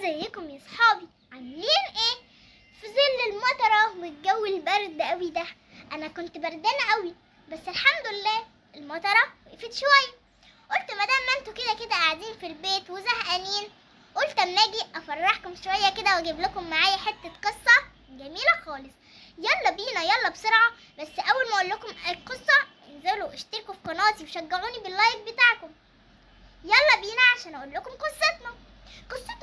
ازيكم يا صحابي؟ عاملين ايه في ظل المطره والجو البرد قوي ده؟ انا كنت بردانه قوي، بس الحمد لله المطره وقفت شويه. قلت مادام ما انتوا كده قاعدين في البيت وزهقانين، قلت اما اجي افرحكم شويه كده واجيب لكم معايا حته قصه جميله خالص. يلا بينا، يلا بسرعه. بس اول ما اقول لكم القصه انزلوا اشتركوا في قناتي وشجعوني باللايك بتاعكم. يلا بينا عشان اقول لكم قصتنا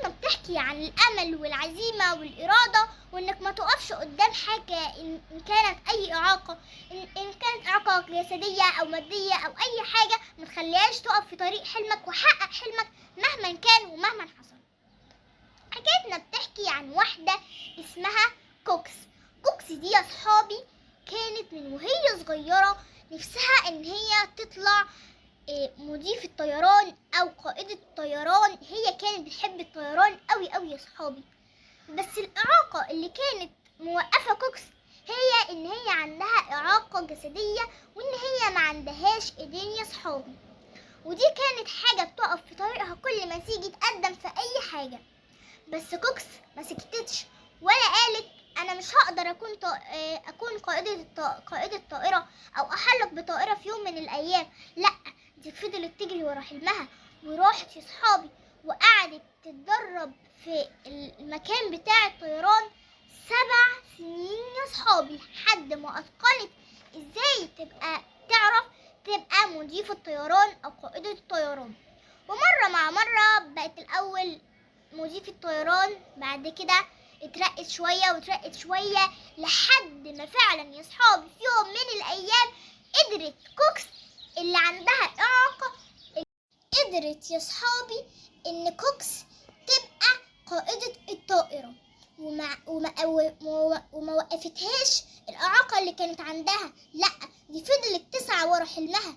بتحكي عن الامل والعزيمه والاراده، وانك ما تقفش قدام حاجه ان كانت اي اعاقه، ان كانت اعاقه جسديه او ماديه او اي حاجه، ما تخليهاش تقف في طريق حلمك وحقق حلمك مهما كان ومهما حصل. حكايتنا بتحكي عن واحده اسمها كوكس. كوكس دي يا صحابي كانت من وهي صغيره نفسها ان هي تطلع مضيف الطيران او قائدة الطيران. هي كانت بتحب الطيران قوي يا صحابي، بس الاعاقة اللي كانت موقفة كوكس هي ان هي عندها اعاقة جسدية، وان هي ما عندهاش ايدين يا صحابي، ودي كانت حاجة بتقف في طريقها كل ما تيجي تقدم في اي حاجة. بس كوكس ما سكتتش ولا قالت انا مش هقدر اكون قائدة طائرة او احلق بطائرة في يوم من الايام. لا، دي فضلت تجري ورا حلمها، وراحت يا صحابي وقعدت تتدرب في المكان بتاع الطيران 7 سنين يا صحابي، لحد ما اتقنت ازاي تعرف تبقى مضيفة طيران او قائدة الطيران. ومرة مع مرة بقت الاول مضيفة طيران، بعد كده اترقت شوية لحد ما فعلا يا صحابي في يوم من الايام قدرت كوكس اللي عندها إعاقة، قدرت يا صحابي إن كوكس تبقى قائدة الطائرة، وما وقفتهاش الإعاقة اللي كانت عندها. لأ، دي فضلت تسعى ورا حلمها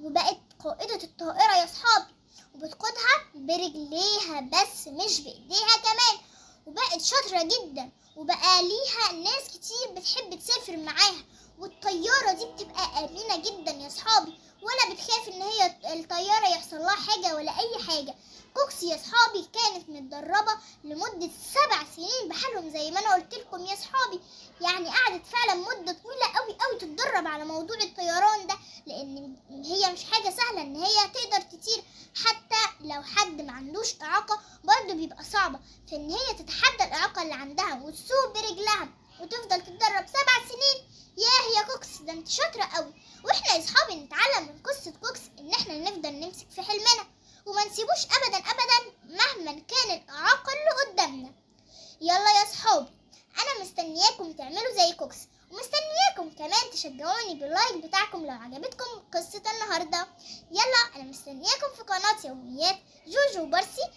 وبقت قائدة الطائرة يا صحابي، وبتقودها برجليها بس مش بإيديها كمان، وبقت شاطرة جدا، وبقى ليها ناس كتير بتحب تسافر معاها، والطيارة دي بتبقى آمنة جدا يا صحابي، ولا بتخاف ان هي الطيارة يحصل لها حاجة ولا اي حاجة. كوكسي يا صحابي كانت متدربة لمدة 7 سنين بحالهم زي ما انا قلت لكم يا صحابي، يعني قعدت فعلا مدة طويلة قوي تتدرب على موضوع الطيران ده، لان هي مش حاجة سهلة ان هي تقدر تطير. حتى لو حد ما عندوش اعاقة برضه بيبقى صعبة فان هي تتحدى الاعاقة اللي عندها وتسوق برجلها وتفضل تتدرب 7 سنين. يا كوكس ده انت شاطرة قوي. واحنا يا صحابي نتعلم من قصة كوكس ان احنا نفضل نمسك في حلمنا وما نسيبوش ابدا مهما كان الاعاقة اللي قدامنا. يلا يا صحابي، انا مستنياكم تعملوا زي كوكس، ومستنياكم كمان تشجعوني باللايك بتاعكم لو عجبتكم قصة النهاردة. يلا، انا مستنياكم في قناة يوميات جوجو وبرسي